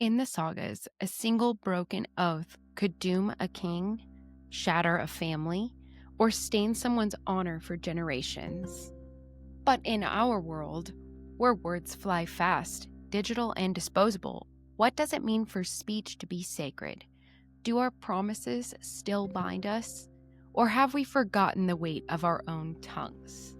In the sagas, a single broken oath could doom a king, shatter a family, or stain someone's honor for generations. But in our world, where words fly fast, digital and disposable, what does it mean for speech to be sacred? Do our promises still bind us? Or have we forgotten the weight of our own tongues?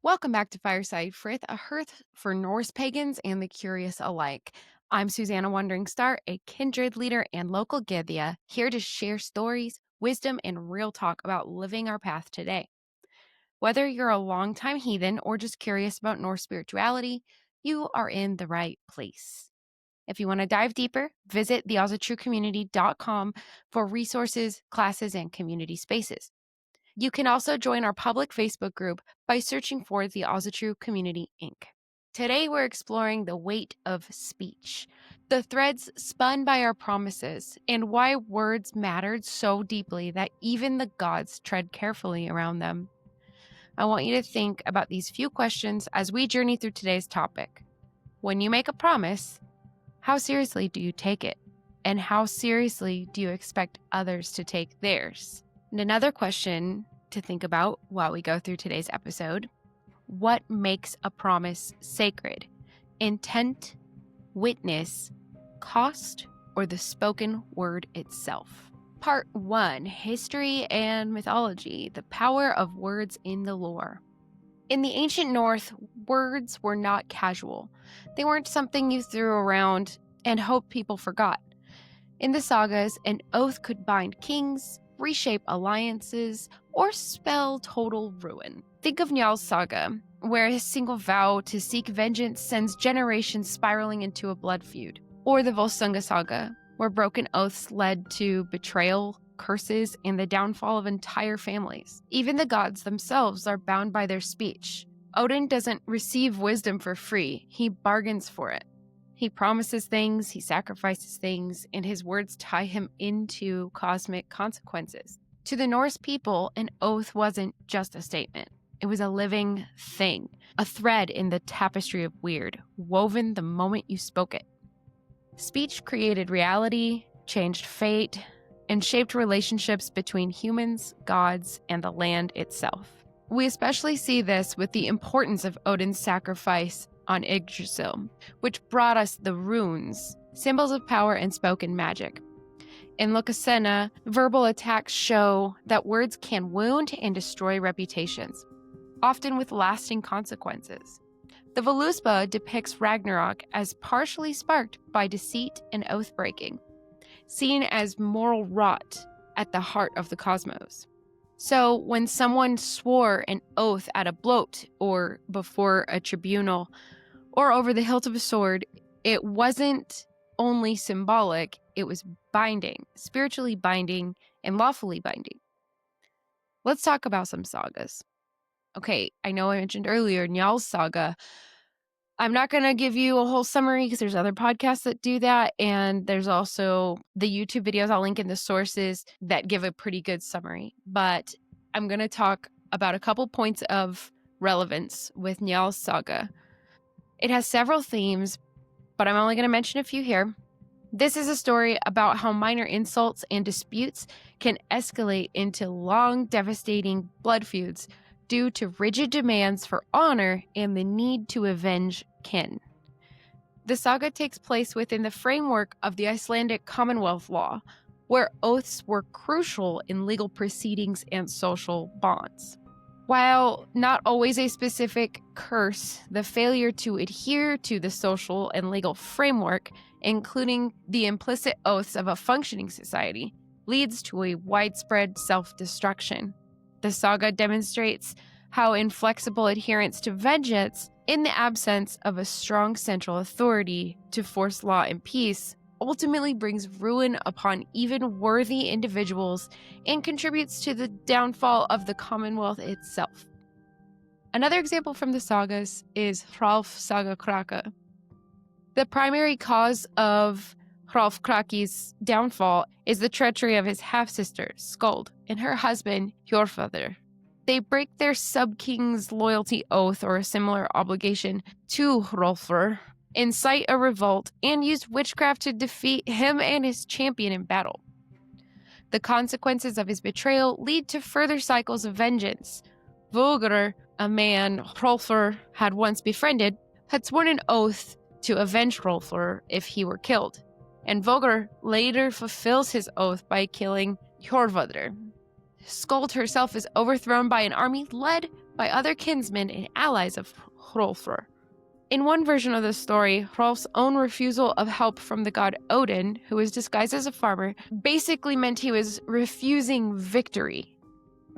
Welcome back to Fireside Frith, a hearth for Norse pagans and the curious alike. I'm Susanna Wandering Star, a kindred leader and local Githia, here to share stories, wisdom, and real talk about living our path today. Whether you're a longtime heathen or just curious about Norse spirituality, you are in the right place. If you want to dive deeper, visit theozatruecommunity.com for resources, classes, and community spaces. You can also join our public Facebook group by searching for the Ozatrue Community, Inc. Today, we're exploring the weight of speech, the threads spun by our promises, and why words mattered so deeply that even the gods tread carefully around them. I want you to think about these few questions as we journey through today's topic. When you make a promise, how seriously do you take it? And how seriously do you expect others to take theirs? And another question to think about while we go through today's episode: what makes a promise sacred? Intent, witness, cost, or the spoken word itself? Part 1, History and Mythology, the power of words in the lore. In the ancient North, words were not casual. They weren't something you threw around and hoped people forgot. In the sagas, an oath could bind kings, reshape alliances, or spell total ruin. Think of Njál's saga, where a single vow to seek vengeance sends generations spiraling into a blood feud. Or the Volsunga saga, where broken oaths led to betrayal, curses, and the downfall of entire families. Even the gods themselves are bound by their speech. Odin doesn't receive wisdom for free, he bargains for it. He promises things, he sacrifices things, and his words tie him into cosmic consequences. To the Norse people, an oath wasn't just a statement. It was a living thing, a thread in the tapestry of weird, woven the moment you spoke it. Speech created reality, changed fate, and shaped relationships between humans, gods, and the land itself. We especially see this with the importance of Odin's sacrifice on Yggdrasil, which brought us the runes, symbols of power and spoken magic. In Lokasenna, verbal attacks show that words can wound and destroy reputations, often with lasting consequences. The Voluspa depicts Ragnarok as partially sparked by deceit and oath-breaking, seen as moral rot at the heart of the cosmos. So when someone swore an oath at a bloat or before a tribunal or over the hilt of a sword, it wasn't only symbolic, it was binding, spiritually binding, and lawfully binding. Let's talk about some sagas. Okay, I know I mentioned earlier Njál's saga. I'm not going to give you a whole summary because there's other podcasts that do that, and there's also the YouTube videos I'll link in the sources that give a pretty good summary. But I'm going to talk about a couple points of relevance with Njál's saga. It has several themes, but I'm only going to mention a few here. This is a story about how minor insults and disputes can escalate into long, devastating blood feuds due to rigid demands for honor and the need to avenge kin. The saga takes place within the framework of the Icelandic Commonwealth law, where oaths were crucial in legal proceedings and social bonds. While not always a specific curse, the failure to adhere to the social and legal framework, including the implicit oaths of a functioning society, leads to a widespread self-destruction. The saga demonstrates how inflexible adherence to vengeance, in the absence of a strong central authority to force law and peace, ultimately brings ruin upon even worthy individuals and contributes to the downfall of the Commonwealth itself. Another example from the sagas is Hrolf Saga Kraka. The primary cause of Hrolfkraki's downfall is the treachery of his half-sister, Skuld, and her husband, Hjorfather. They break their sub-king's loyalty oath or a similar obligation to Hrolfr, incite a revolt, and use witchcraft to defeat him and his champion in battle. The consequences of his betrayal lead to further cycles of vengeance. Vogr, a man Hrolfr had once befriended, had sworn an oath to avenge Hrolfr if he were killed, and Vogr later fulfills his oath by killing Hjorvatr. Skuld herself is overthrown by an army led by other kinsmen and allies of Hrolfr. In one version of the story, Hrolf's own refusal of help from the god Odin, who was disguised as a farmer, basically meant he was refusing victory.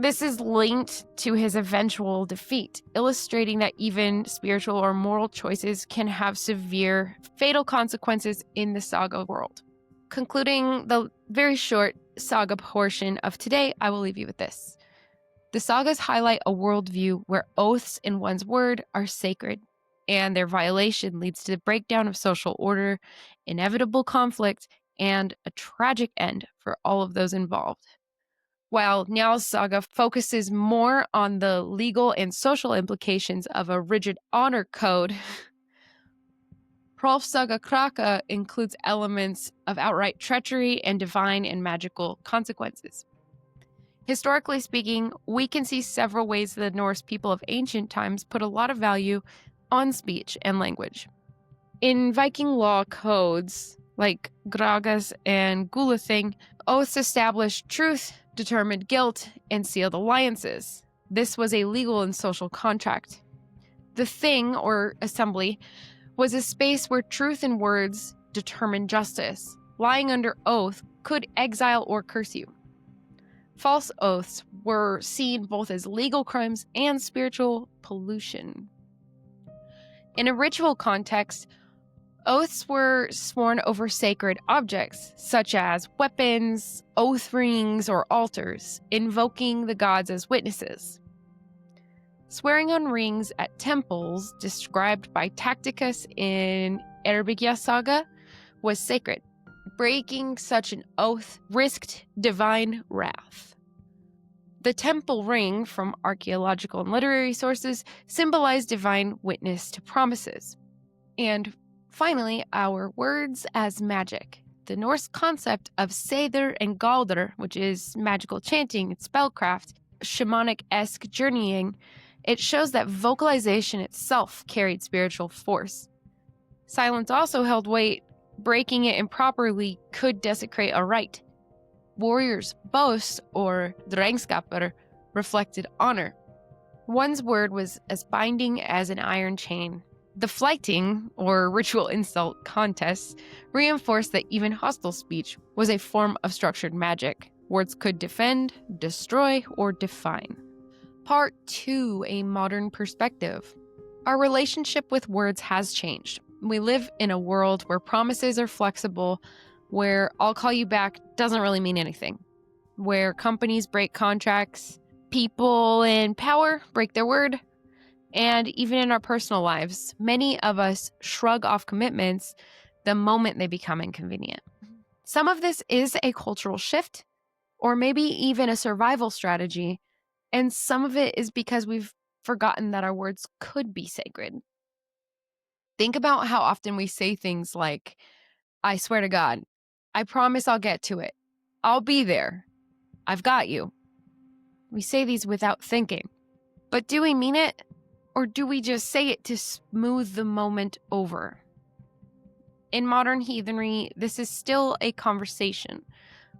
This is linked to his eventual defeat, illustrating that even spiritual or moral choices can have severe, fatal consequences in the saga world. Concluding the very short saga portion of today, I will leave you with this. The sagas highlight a worldview where oaths in one's word are sacred, and their violation leads to the breakdown of social order, inevitable conflict, and a tragic end for all of those involved. While Njal's saga focuses more on the legal and social implications of a rigid honor code, Hrolf's saga Kraka includes elements of outright treachery and divine and magical consequences. Historically speaking, we can see several ways the Norse people of ancient times put a lot of value on speech and language. In Viking law codes, like Gragas and Gulathing, oaths established truth, determined guilt, and sealed alliances. This was a legal and social contract. The thing, or assembly, was a space where truth and words determined justice. Lying under oath could exile or curse you. False oaths were seen both as legal crimes and spiritual pollution. In a ritual context, oaths were sworn over sacred objects, such as weapons, oath rings, or altars, invoking the gods as witnesses. Swearing on rings at temples, described by Tacitus in Eyrbyggja saga, was sacred. Breaking such an oath risked divine wrath. The temple ring, from archaeological and literary sources, symbolized divine witness to promises. And finally, our words as magic. The Norse concept of Seidr and Galdr, which is magical chanting and spellcraft, shamanic-esque journeying, it shows that vocalization itself carried spiritual force. Silence also held weight. Breaking it improperly could desecrate a rite. Warriors' boast, or drengskaper, reflected honor. One's word was as binding as an iron chain. The flyting, or ritual insult contests, reinforced that even hostile speech was a form of structured magic. Words could defend, destroy, or define. Part 2, a modern perspective. Our relationship with words has changed. We live in a world where promises are flexible, where I'll call you back doesn't really mean anything, where companies break contracts, people in power break their word, and even in our personal lives, many of us shrug off commitments the moment they become inconvenient. Some of this is a cultural shift, or maybe even a survival strategy, and some of it is because we've forgotten that our words could be sacred. Think about how often we say things like, I swear to God, I promise I'll get to it. I'll be there. I've got you. We say these without thinking. But do we mean it? Or do we just say it to smooth the moment over? In modern heathenry, this is still a conversation.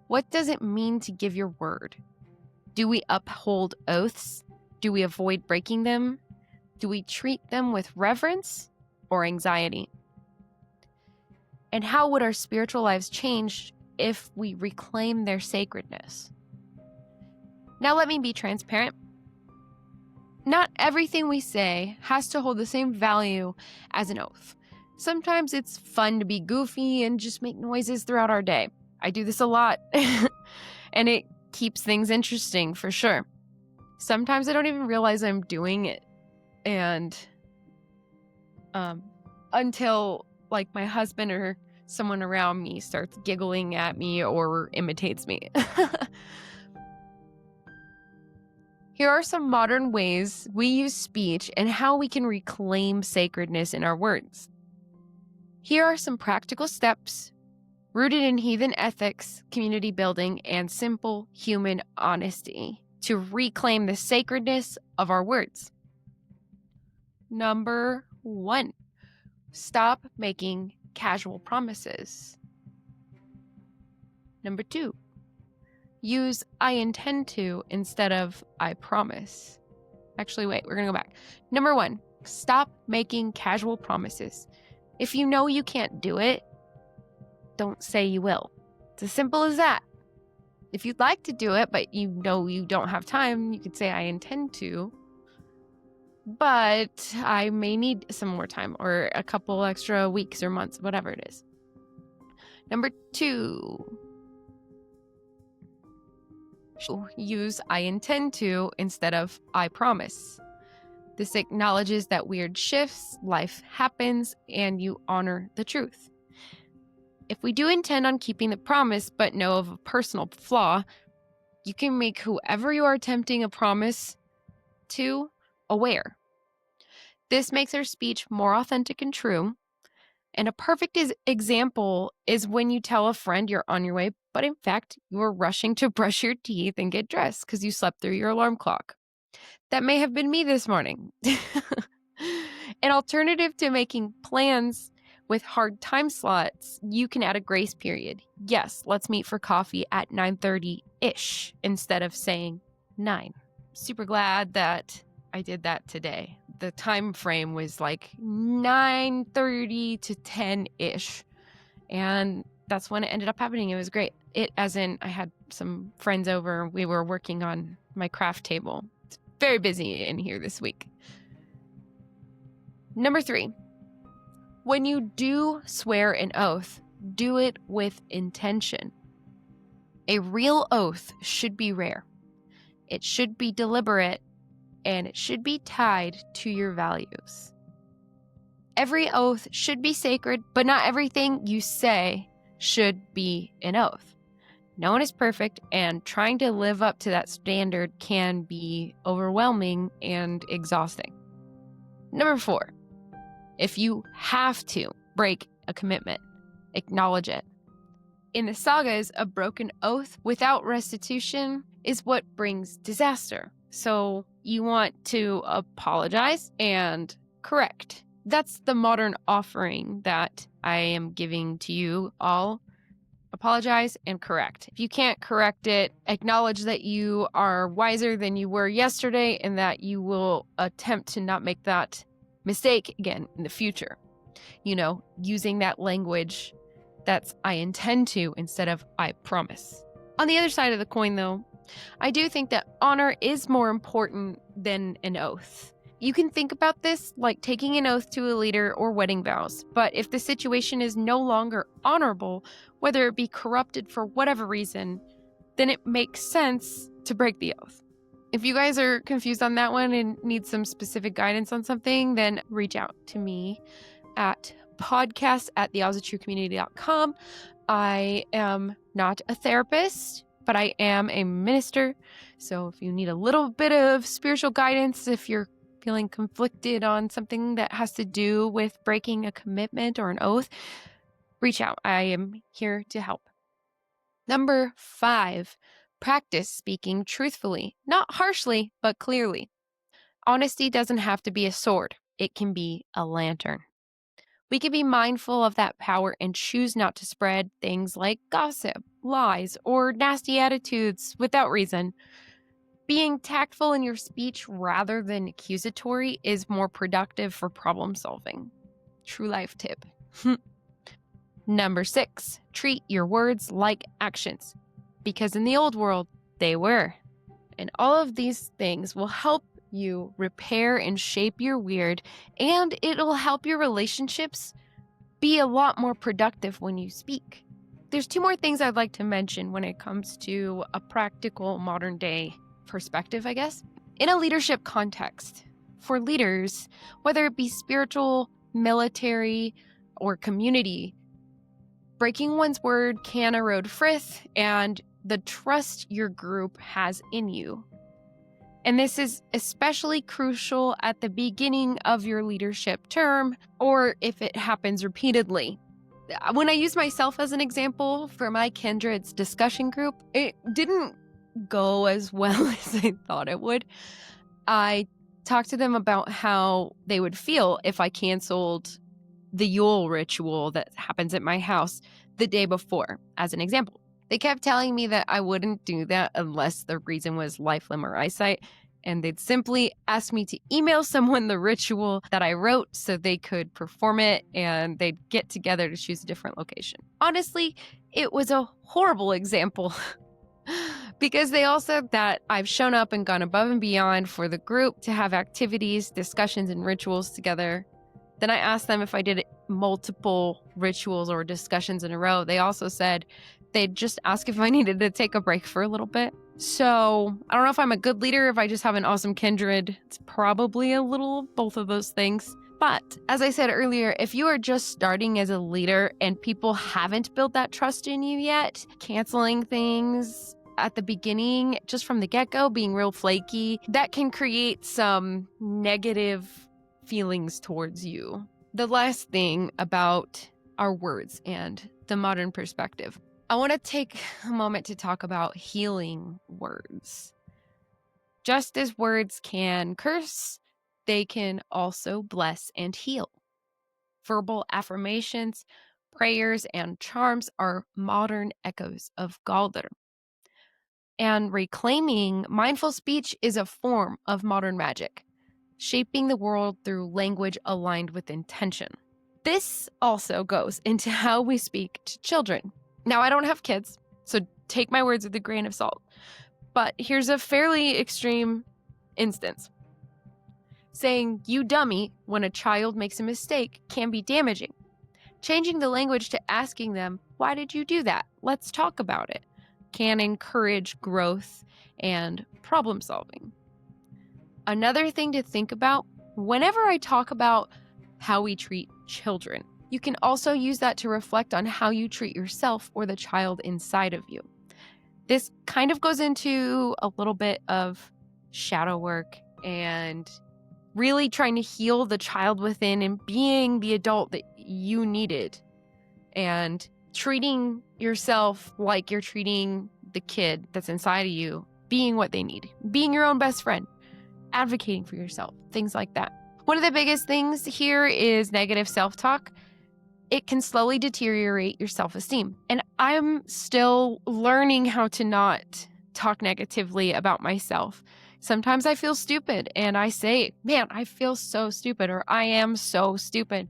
What does it mean to give your word? Do we uphold oaths? Do we avoid breaking them? Do we treat them with reverence or anxiety? And how would our spiritual lives change if we reclaim their sacredness? Now let me be transparent. Not everything we say has to hold the same value as an oath. Sometimes it's fun to be goofy and just make noises throughout our day. I do this a lot, and it keeps things interesting for sure. Sometimes I don't even realize I'm doing it, and until like my husband or someone around me starts giggling at me or imitates me. Here are some modern ways we use speech and how we can reclaim sacredness in our words. Here are some practical steps rooted in heathen ethics, community building, and simple human honesty to reclaim the sacredness of our words. Number 1, stop making casual promises. Number 2, use I intend to instead of I promise. Actually, wait, we're going to go back. Number 1, stop making casual promises. If you know you can't do it, don't say you will. It's as simple as that. If you'd like to do it, but you know you don't have time, you could say I intend to, but I may need some more time or a couple extra weeks or months, whatever it is. Number 2, use I intend to instead of I promise. This acknowledges that weird shifts, life happens, and you honor the truth. If we do intend on keeping the promise but know of a personal flaw, you can make whoever you are attempting a promise to aware. This makes our speech more authentic and true. And a perfect example is when you tell a friend you're on your way, but in fact, you are rushing to brush your teeth and get dressed because you slept through your alarm clock. That may have been me this morning. An alternative to making plans with hard time slots, you can add a grace period. Yes, let's meet for coffee at 9:30-ish instead of saying 9. Super glad that I did that today. The time frame was like 9:30 to 10-ish. And that's when it ended up happening. It was great. I had some friends over. We were working on my craft table. It's very busy in here this week. Number 3, when you do swear an oath, do it with intention. A real oath should be rare. It should be deliberate, and it should be tied to your values. Every oath should be sacred, but not everything you say should be an oath. No one is perfect, and trying to live up to that standard can be overwhelming and exhausting. Number 4, if you have to break a commitment, acknowledge it. In the sagas, a broken oath without restitution is what brings disaster. So you want to apologize and correct. That's the modern offering that I am giving to you all. Apologize and correct. If you can't correct it, acknowledge that you are wiser than you were yesterday and that you will attempt to not make that mistake again in the future. Using that language that's I intend to instead of I promise. On the other side of the coin, though, I do think that honor is more important than an oath. You can think about this like taking an oath to a leader or wedding vows, but if the situation is no longer honorable, whether it be corrupted for whatever reason, then it makes sense to break the oath. If you guys are confused on that one and need some specific guidance on something, then reach out to me at podcast@theoppositetruecommunity.com. I am not a therapist, but I am a minister. So if you need a little bit of spiritual guidance, if you're feeling conflicted on something that has to do with breaking a commitment or an oath, reach out. I am here to help. Number 5, practice speaking truthfully, not harshly, but clearly. Honesty doesn't have to be a sword. It can be a lantern. We can be mindful of that power and choose not to spread things like gossip, lies, or nasty attitudes without reason. Being tactful in your speech rather than accusatory is more productive for problem solving. True life tip. Number 6, treat your words like actions, because in the old world, they were. And all of these things will help you repair and shape your weird, and it'll help your relationships be a lot more productive when you speak. There's 2 more things I'd like to mention when it comes to a practical modern day perspective, I guess. In a leadership context, for leaders, whether it be spiritual, military, or community. Breaking one's word can erode frith and the trust your group has in you. And this is especially crucial at the beginning of your leadership term or if it happens repeatedly. When I use myself as an example for my Kindred's discussion group, it didn't go as well as I thought it would. I talked to them about how they would feel if I canceled the Yule ritual that happens at my house the day before, as an example. They kept telling me that I wouldn't do that unless the reason was life, limb, or eyesight, and they'd simply ask me to email someone the ritual that I wrote so they could perform it, and they'd get together to choose a different location. Honestly, it was a horrible example because they all said that I've shown up and gone above and beyond for the group to have activities, discussions, and rituals together. Then I asked them if I did multiple rituals or discussions in a row. They also said they'd just ask if I needed to take a break for a little bit. So I don't know if I'm a good leader, if I just have an awesome kindred. It's probably a little of both of those things. But as I said earlier, if you are just starting as a leader and people haven't built that trust in you yet, canceling things at the beginning, just from the get-go, being real flaky, that can create some negative feelings towards you. The last thing about our words and the modern perspective, I want to take a moment to talk about healing words. Just as words can curse, they can also bless and heal. Verbal affirmations, prayers, and charms are modern echoes of Galder. And reclaiming mindful speech is a form of modern magic, shaping the world through language aligned with intention. This also goes into how we speak to children. Now, I don't have kids, so take my words with a grain of salt. But here's a fairly extreme instance. Saying, "you dummy," when a child makes a mistake can be damaging. Changing the language to asking them, "why did you do that? Let's talk about it," can encourage growth and problem solving. Another thing to think about, whenever I talk about how we treat children, you can also use that to reflect on how you treat yourself or the child inside of you. This kind of goes into a little bit of shadow work and really trying to heal the child within and being the adult that you needed and treating yourself like you're treating the kid that's inside of you, being what they need, being your own best friend, advocating for yourself, things like that. One of the biggest things here is negative self-talk. It can slowly deteriorate your self-esteem. And I'm still learning how to not talk negatively about myself. Sometimes I feel stupid and I say, "man, I feel so stupid," or "I am so stupid."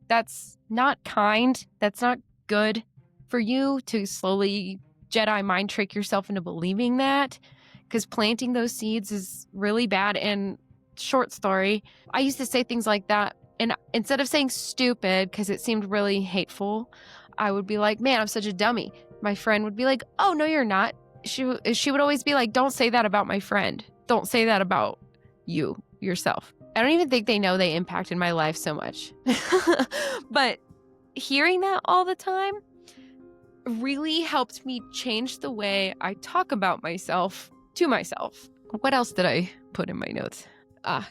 That's not kind. That's not good for you to slowly Jedi mind trick yourself into believing that, because planting those seeds is really bad. And short story, I used to say things like that. And instead of saying stupid, because it seemed really hateful, I would be like, "man, I'm such a dummy." My friend would be like, "oh, no, you're not." She would always be like, "don't say that about my friend. Don't say that about you, yourself." I don't even think they know they impacted my life so much. But hearing that all the time really helped me change the way I talk about myself to myself. What else did I put in my notes?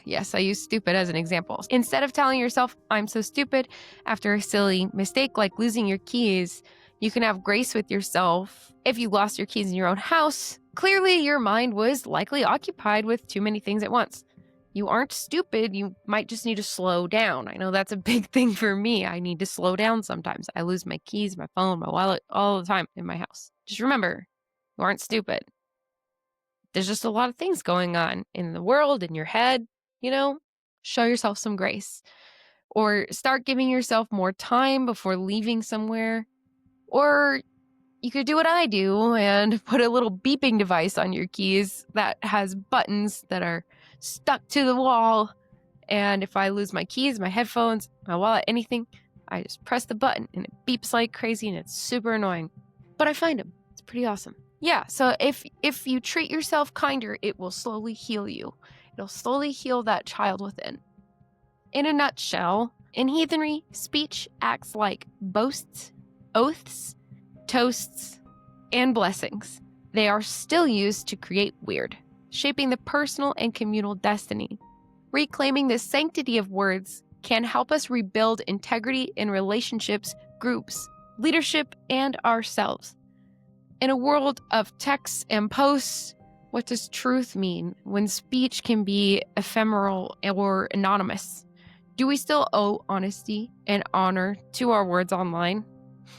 Yes, I use stupid as an example. Instead of telling yourself, "I'm so stupid," after a silly mistake like losing your keys, you can have grace with yourself. If you lost your keys in your own house, clearly your mind was likely occupied with too many things at once. You aren't stupid. You might just need to slow down. I know that's a big thing for me. I need to slow down sometimes. I lose my keys, my phone, my wallet all the time in my house. Just remember, you aren't stupid. There's just a lot of things going on in the world, in your head, show yourself some grace. Or start giving yourself more time before leaving somewhere. Or you could do what I do and put a little beeping device on your keys that has buttons that are stuck to the wall. And if I lose my keys, my headphones, my wallet, anything, I just press the button and it beeps like crazy and it's super annoying. But I find them. It's pretty awesome. Yeah, so if you treat yourself kinder, it will slowly heal you. It'll slowly heal that child within. In a nutshell, In heathenry, speech acts like boasts, oaths, toasts, and blessings. They are still used to create weird, shaping the personal and communal destiny. Reclaiming the sanctity of words can help us rebuild integrity in relationships, groups, leadership, and ourselves. In a world of texts and posts, what does truth mean when speech can be ephemeral or anonymous? Do we still owe honesty and honor to our words online?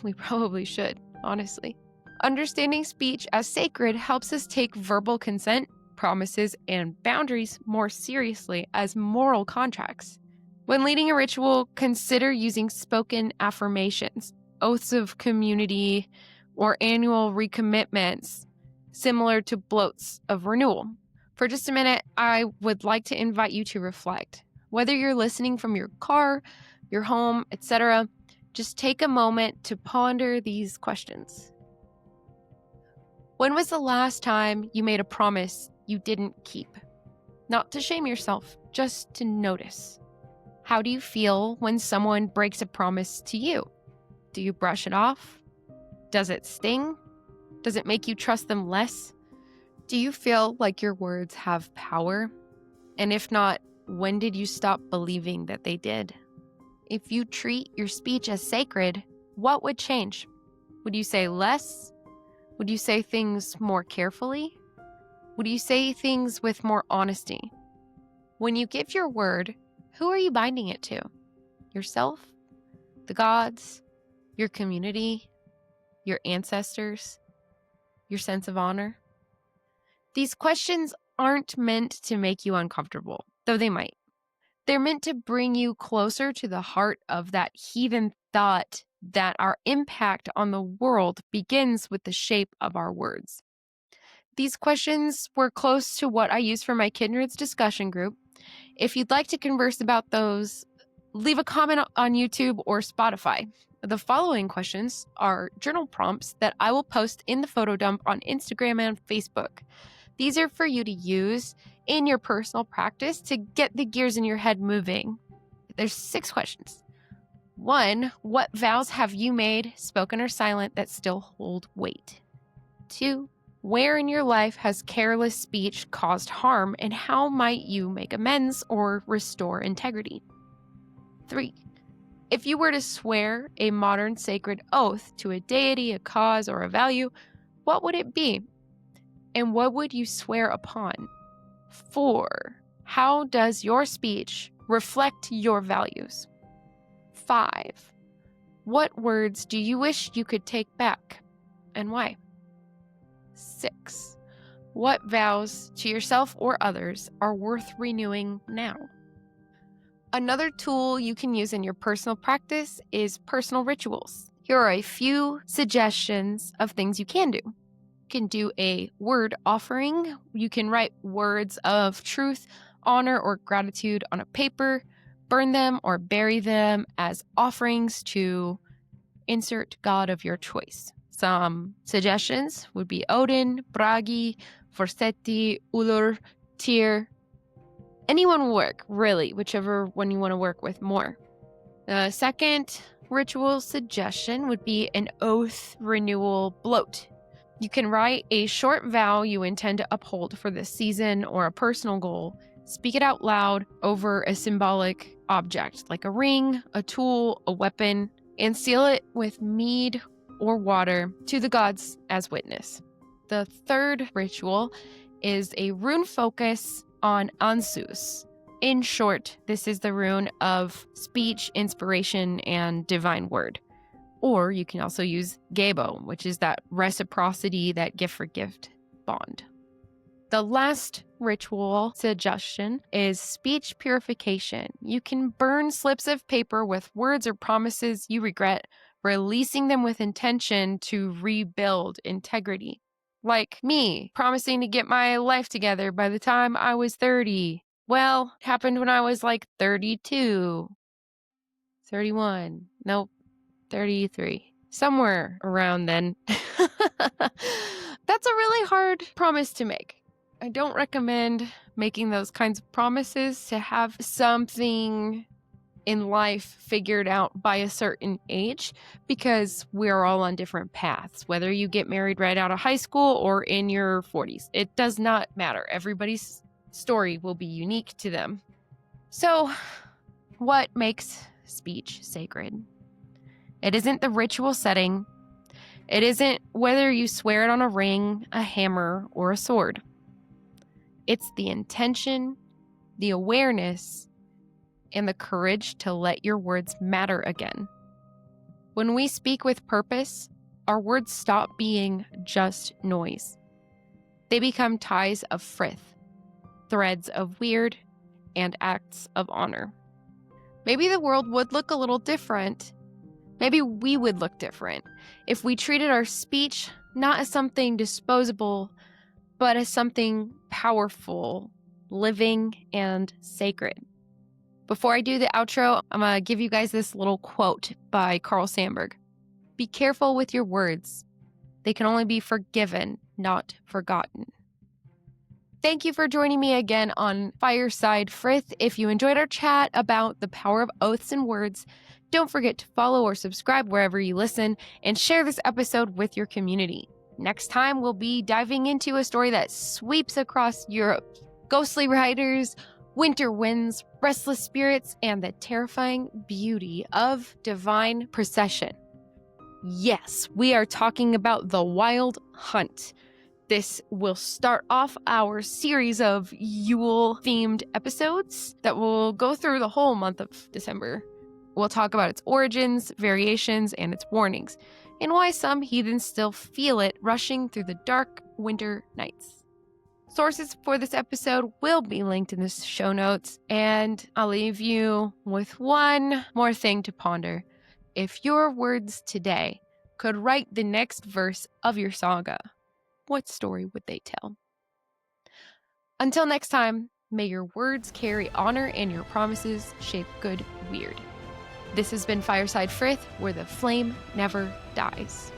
We probably should, honestly. Understanding speech as sacred helps us take verbal consent, promises, and boundaries more seriously as moral contracts. When leading a ritual, consider using spoken affirmations, oaths of community, or annual recommitments, similar to bloats of renewal. For just a minute, I would like to invite you to reflect. Whether you're listening from your car, your home, etc., just take a moment to ponder these questions. When was the last time you made a promise you didn't keep? Not to shame yourself, just to notice. How do you feel when someone breaks a promise to you? Do you brush it off? Does it sting? Does it make you trust them less? Do you feel like your words have power? And if not, when did you stop believing that they did? If you treat your speech as sacred, what would change? Would you say less? Would you say things more carefully? Would you say things with more honesty? When you give your word, who are you binding it to? Yourself? The gods? Your community? Your ancestors? Your sense of honor? These questions aren't meant to make you uncomfortable, though they might. They're meant to bring you closer to the heart of that heathen thought that our impact on the world begins with the shape of our words. These questions were close to what I use for my Kindreds discussion group. If you'd like to converse about those, leave a comment on YouTube or Spotify. The following questions are journal prompts that I will post in the photo dump on Instagram and Facebook. These are for you to use in your personal practice to get the gears in your head moving. There's 6 questions. 1, what vows have you made, spoken or silent, that still hold weight? 2, where in your life has careless speech caused harm, and how might you make amends or restore integrity? 3, if you were to swear a modern sacred oath to a deity, a cause, or a value, what would it be? And what would you swear upon? 4, how does your speech reflect your values? 5, what words do you wish you could take back, and why? 6, what vows to yourself or others are worth renewing now? Another tool you can use in your personal practice is personal rituals. Here are a few suggestions of things you can do. You can do a word offering. You can write words of truth, honor, or gratitude on a paper, burn them or bury them as offerings to insert god of your choice. Some suggestions would be Odin, Bragi, Forsetti, Ulur, Tyr. Anyone will work, really, whichever one you want to work with more. The second ritual suggestion would be an oath renewal bloat. You can write a short vow you intend to uphold for this season or a personal goal. Speak it out loud over a symbolic object like a ring, a tool, a weapon, and seal it with mead or water to the gods as witness. The third ritual is a rune focus on Ansus. In short, this is the rune of speech, inspiration, and divine word. Or you can also use Gebo, which is that reciprocity, that gift for gift bond. The last ritual suggestion is speech purification. You can burn slips of paper with words or promises you regret, releasing them with intention to rebuild integrity. Like me, promising to get my life together by the time I was 30. Well, it happened when I was like 32, 31, nope, 33. Somewhere around then. That's a really hard promise to make. I don't recommend making those kinds of promises to have something in life figured out by a certain age because we're all on different paths. Whether you get married right out of high school or in your 40s, it does not matter. Everybody's story will be unique to them. So, what makes speech sacred? It isn't the ritual setting. It isn't whether you swear it on a ring, a hammer, or a sword. It's the intention, the awareness, and the courage to let your words matter again. When we speak with purpose, our words stop being just noise. They become ties of frith, threads of weird, and acts of honor. Maybe the world would look a little different. Maybe we would look different if we treated our speech not as something disposable, but as something powerful, living, and sacred. Before I do the outro, I'm going to give you guys this little quote by Carl Sandburg. Be careful with your words. They can only be forgiven, not forgotten. Thank you for joining me again on Fireside Frith. If you enjoyed our chat about the power of oaths and words, don't forget to follow or subscribe wherever you listen and share this episode with your community. Next time, we'll be diving into a story that sweeps across Europe. Ghostly riders, winter winds, restless spirits, and the terrifying beauty of divine procession. Yes, we are talking about the Wild Hunt. This will start off our series of Yule-themed episodes that will go through the whole month of December. We'll talk about its origins, variations, and its warnings, and why some heathens still feel it rushing through the dark winter nights. Sources for this episode will be linked in the show notes, and I'll leave you with one more thing to ponder. If your words today could write the next verse of your saga, what story would they tell? Until next time, may your words carry honor and your promises shape good weird. This has been Fireside Frith, where the flame never dies.